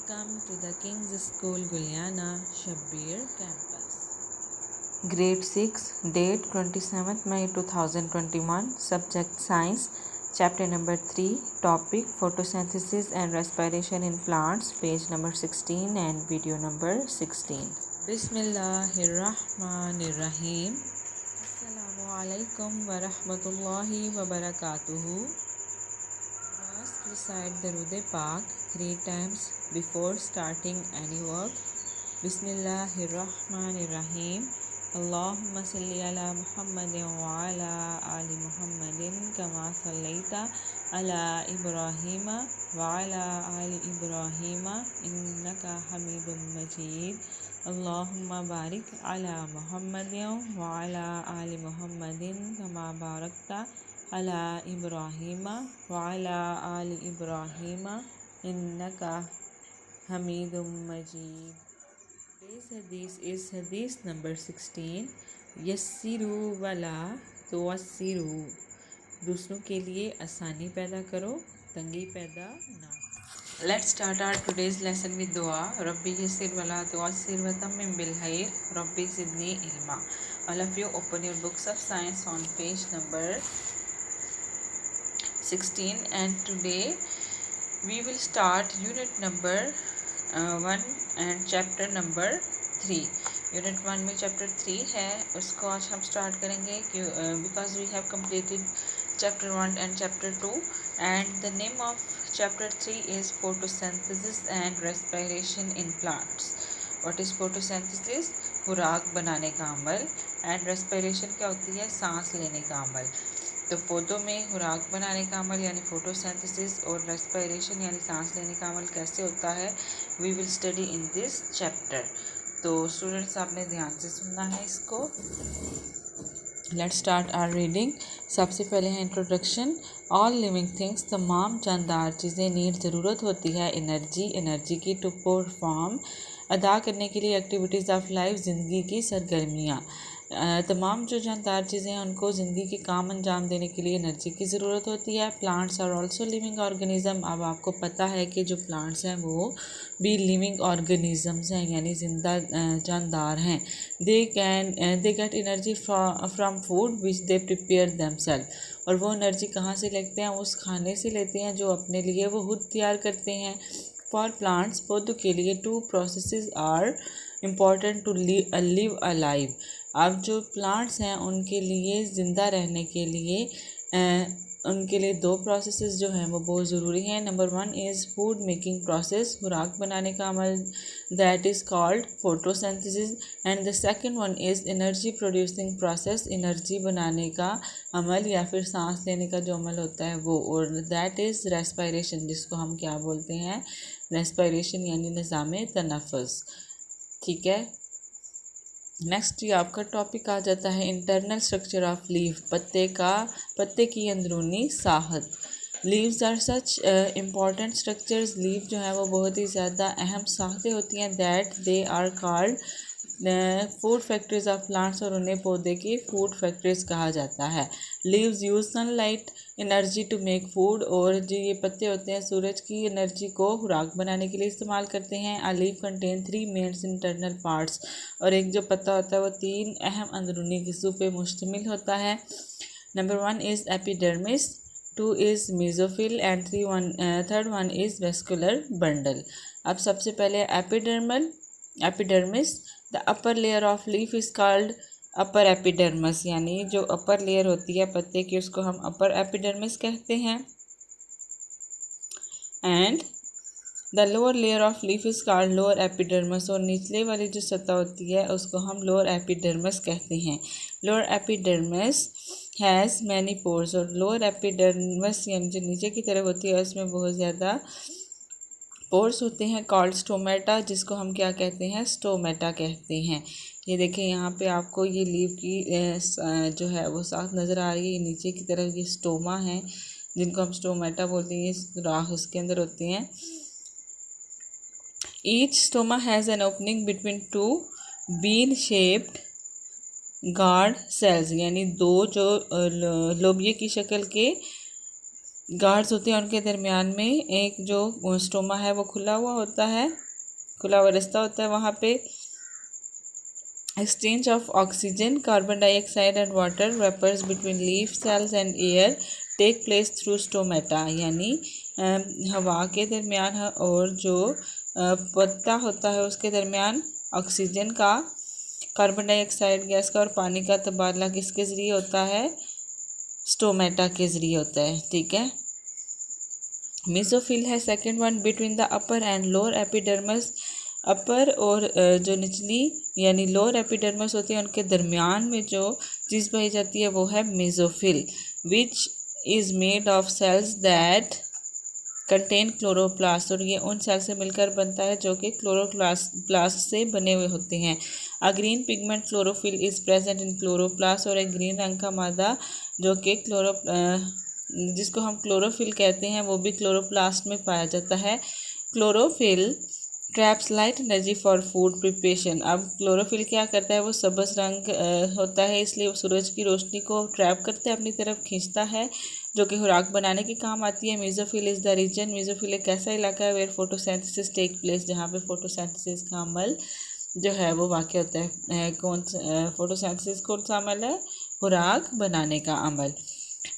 Welcome to the King's School Guliana Shabbir campus. Grade 6, date 27th May 2021, subject Science, chapter number 3, topic Photosynthesis and Respiration in Plants, page number 16 and video number 16. Bismillahirrahmanirrahim. Assalamu alaikum wa rahmatullahi wa barakatuhu. Must recite Darud Pak 3 times before starting any work. Bismillahirrahmanirrahim. Allahumma salli ala Muhammadin wa ala ali Muhammadin kama sallaita ala Ibrahima wa ala ali Ibrahima innaka Hamidum Majid. Allahumma barik ala Muhammadin wa ala ali Muhammadin kama barakta ala Ibrahima wa ala ali Ibrahima innaka Hamidum Majid. Today's hadith is hadith number 16. यस्सिरू वला तुअस्सिरू, दूसरों के लिए आसानी पैदा करो, तंगी पैदा ना। Let's start our today's lesson with dua. Rabbi yassir wala tu'assir wa tammim bil khair. Rabbi zidni ilma. All of you open your books of science on page number 16, and today we will start unit number 1 and chapter number 3. Unit 1 में chapter 3 है, उसको आज हम start करेंगे because we have completed chapter 1 and chapter 2, and the name of chapter 3 is photosynthesis and respiration in plants. What is photosynthesis? खुराक बनाने का अमल, and respiration क्या होती है? सांस लेने का अमल। तो पौधों में खुराक बनाने का अमल यानी फोटोसिंथेसिस और रेस्पिरेशन यानी सांस लेने का अमल कैसे होता है, we will study in this chapter. तो स्टूडेंट्स आपने ध्यान से सुनना है इसको। Let's start our reading. सबसे पहले है इंट्रोडक्शन। ऑल लिविंग थिंग्स, तमाम जानदार चीज़ें नीड ज़रूरत होती है एनर्जी की टू परफॉर्म, अदा करने के लिए एक्टिविटीज़ ऑफ लाइफ, ज़िंदगी की सरगर्मियाँ। तमाम जो जानदार चीज़ें हैं उनको ज़िंदगी के काम अंजाम देने के लिए एनर्जी की ज़रूरत होती है। Plants are also living organism. अब आपको पता है कि जो प्लांट्स हैं वो भी लिविंग ऑर्गेनिज़म्स हैं यानी ज़िंदा जानदार हैं। They get energy from food which they prepare themselves, और वो एनर्जी कहाँ से लेते हैं? उस खाने से लेते हैं जो अपने लिए वो खुद तैयार करते हैं। फॉर प्लांट्स, पौधों के लिए 2 processes are important to live alive. अब जो प्लांट्स हैं उनके लिए ज़िंदा रहने के लिए उनके लिए 2 प्रोसेसेस जो हैं वो बहुत ज़रूरी हैं। Number 1 is food making process, खुराक बनाने का अमल, that is called photosynthesis, and the second one is energy producing process, energy बनाने का अमल या फिर सांस लेने का जो अमल होता है वो, और दैट इज़ रेस्पिरेशन, जिसको हम क्या बोलते हैं? रेस्पिरेशन यानी निज़ामे तनफ़ुस। ठीक है। नेक्स्ट ये आपका टॉपिक आ जाता है इंटरनल स्ट्रक्चर ऑफ लीफ, पत्ते की अंदरूनी साहत। Leaves are such important structures, leaf जो है वो बहुत ही ज़्यादा अहम साहतें होती हैं। That they are called food factories of plants, और उन्हें पौधे की फूड फैक्ट्रीज कहा जाता है। Leaves use sunlight energy to make food, और जो ये पत्ते होते हैं सूरज की एनर्जी को खुराक बनाने के लिए इस्तेमाल करते हैं। A leaf contain 3 main internal parts, और एक जो पत्ता होता है वो 3 अहम अंदरूनी हिस्सों पे मुश्तमिल होता है। Number 1 is epidermis, 2 is mesophyll, and third one is vascular bundle. अब सबसे पहले epidermis, the upper layer of leaf is called upper epidermis, यानी जो अपर लेयर होती है पत्ते की उसको हम अपर एपिडर्मिस कहते हैं। And the lower layer of leaf is called lower epidermis, और निचले वाली जो सतह होती है उसको हम लोअर एपिडर्मिस कहते हैं। Lower epidermis has many pores, और लोअर एपिडर्मिस यानी जो नीचे की तरफ होती है उसमें बहुत ज़्यादा पोर्स होते हैं, कॉल्ड स्टोमेटा, जिसको हम क्या कहते हैं? स्टोमेटा कहते हैं। ये देखें यहाँ पे आपको ये लीफ की जो है वो साफ नज़र आ रही है। नीचे की तरफ ये स्टोमा है जिनको हम स्टोमेटा बोलते हैं, ये राख उसके अंदर होते हैं। Each stoma has an opening between 2 bean shaped guard cells, यानी 2 जो लोबिये की शक्ल के गार्ड्स होते हैं उनके दरमियान में एक जो स्टोमा है वो खुला हुआ होता है, खुला हुआ रास्ता होता है। वहाँ पे exchange of oxygen, carbon dioxide and water vapors between leaf cells and air take place through stomata, यानी हवा के दरमियान और जो पत्ता होता है उसके दरमियान ऑक्सीजन का, कार्बन डाइऑक्साइड गैस का और पानी का तबादला किसके ज़रिए होता है? स्टोमेटा के ज़रिए होता है। ठीक है। मेसोफिल है second one, between the upper and lower epidermis, upper और जो निचली यानी लोअर एपिडर्मस होती है उनके दरमियान में जो चीज़ पाई जाती है वो है mesophyll, which is made of cells that contain chloroplast, और ये उन सेल से मिलकर बनता है जो कि क्लोरोप्लास्ट से बने हुए होते हैं। A green pigment chlorophyll is present in chloroplast, और एक ग्रीन रंग का मादा जो कि जिसको हम क्लोरोफिल कहते हैं वो भी क्लोरोप्लास्ट में पाया जाता है। Chlorophyll traps light energy for food preparation. अब क्लोरोफिल क्या करता है? वो सब्ज़ रंग होता है, इसलिए वो सूरज की रोशनी को ट्रैप करते अपनी तरफ खींचता है, जो कि खुराक बनाने के काम आती है। Mesophyll is the region, mesophyll एक ऐसा इलाका है वेयर फोटोसिंथेसिस टेक प्लेस, जहाँ पे फोटोसिंथेसिस का अमल जो है वो वाक़ होता है। फोटोसिंथेसिस कौन सा अमल है? खुराक बनाने का अमल।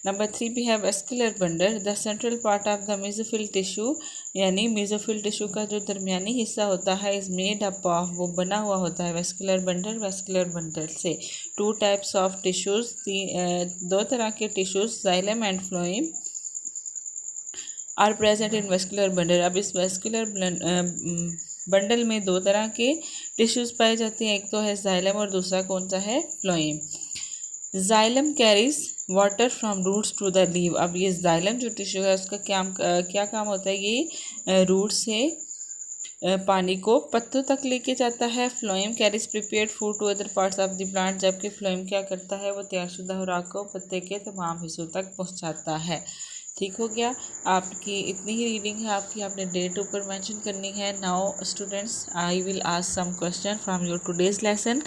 नंबर 3 भी है vascular bundle, the central part of the mesophyll tissue, यानी मेसोफिल टिश्यू का जो दरमियानी हिस्सा होता है इज़ मेड अप ऑफ, वो बना हुआ होता है वेस्कुलर बंडल से। टू टाइप्स ऑफ टिश्यूज़, दो तरह के tissues xylem and phloem are present in vascular bundle. अब इस वेस्कुलर बंडल में दो तरह के टिश्यूज़ पाए जाते हैं, एक तो है जाइलम और दूसरा कौन सा है? Phloem. Xylem carries water from roots to the leave. अब ये जाइलम जो टिश्यू है उसका क्या काम होता है? ये रूट से पानी को पत्तों तक लेके जाता है। Phloem carries prepared food to other parts of the plant, जबकि फ्लोएम क्या करता है? वो तैयारशुदा खुराक को पत्ते के तमाम हिस्सों तक पहुंचाता है। ठीक हो गया। आपकी इतनी ही रीडिंग है आपकी, आपने डेट ऊपर मेंशन करनी है। Now students, I will ask some question from your today's lesson.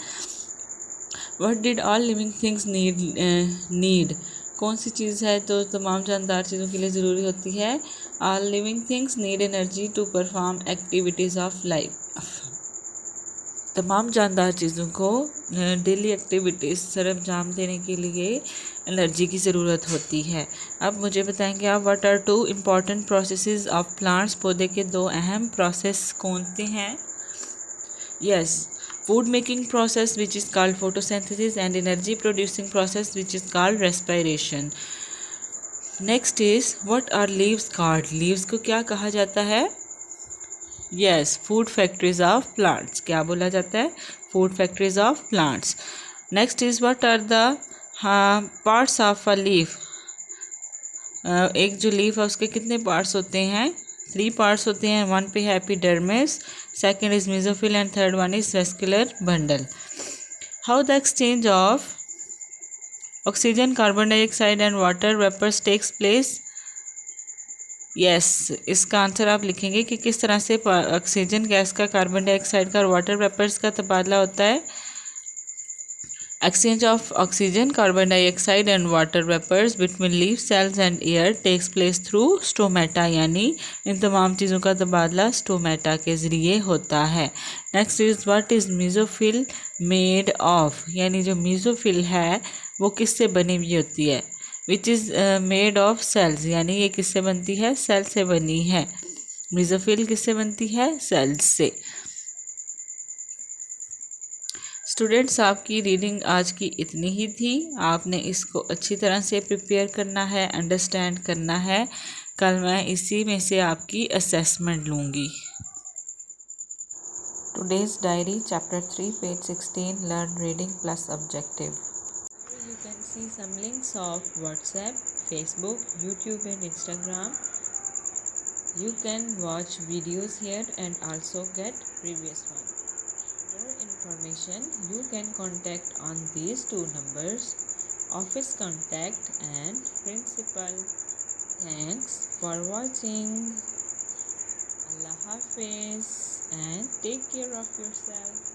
What did all living things need? कौन सी चीज़ है तो तमाम जानदार चीज़ों के लिए ज़रूरी होती है? All living things need energy to perform activities of life. तमाम जानदार चीज़ों को डेली एक्टिविटीज़ सरअंजाम देने के लिए एनर्जी की ज़रूरत होती है। अब मुझे बताएंगे आप, what are two important processes of plants? पौधे के दो अहम प्रोसेस कौन से हैं? Yes, food making process which is called photosynthesis and energy producing process which is called respiration. Next is, what are leaves called? Leaves को क्या कहा जाता है? Yes, food factories of plants. क्या बोला जाता है? Food factories of plants. Next is, what are the parts of a leaf? एक जो लीफ है उसके कितने पार्ट्स होते हैं? 3 पार्ट्स होते हैं। वन पे है epidermis, second is mesophyll and third one is vascular bundle. How the exchange of oxygen, carbon dioxide and water vapours takes place? Yes, इसका आंसर आप लिखेंगे कि किस तरह से ऑक्सीजन गैस का, कार्बन डाइऑक्साइड का और वाटर वेपर्स का तबादला होता है। Exchange of oxygen, carbon dioxide and water vapors between leaf cells and air takes place through stomata, यानी इन तमाम चीज़ों का तबादला स्टोमेटा के ज़रिए होता है। Next is, what is mesophyll made of? यानी जो मेसोफिल है वो किससे बनी हुई होती है? Which is made of cells, यानी ये किससे बनती है? सेल से बनी है। मेसोफिल किससे बनती है? सेल्स से। स्टूडेंट्स, आपकी रीडिंग आज की इतनी ही थी। आपने इसको अच्छी तरह से प्रिपेयर करना है, अंडरस्टैंड करना है। कल मैं इसी में से आपकी असेसमेंट लूँगी। Today's diary chapter 3 page 16 learn reading plus objective. You can see some links of WhatsApp, Facebook, YouTube and Instagram. You can watch videos here and also get previous one. For information, you can contact on these two numbers, office contact and principal. Thanks for watching. Allah Hafiz and take care of yourself.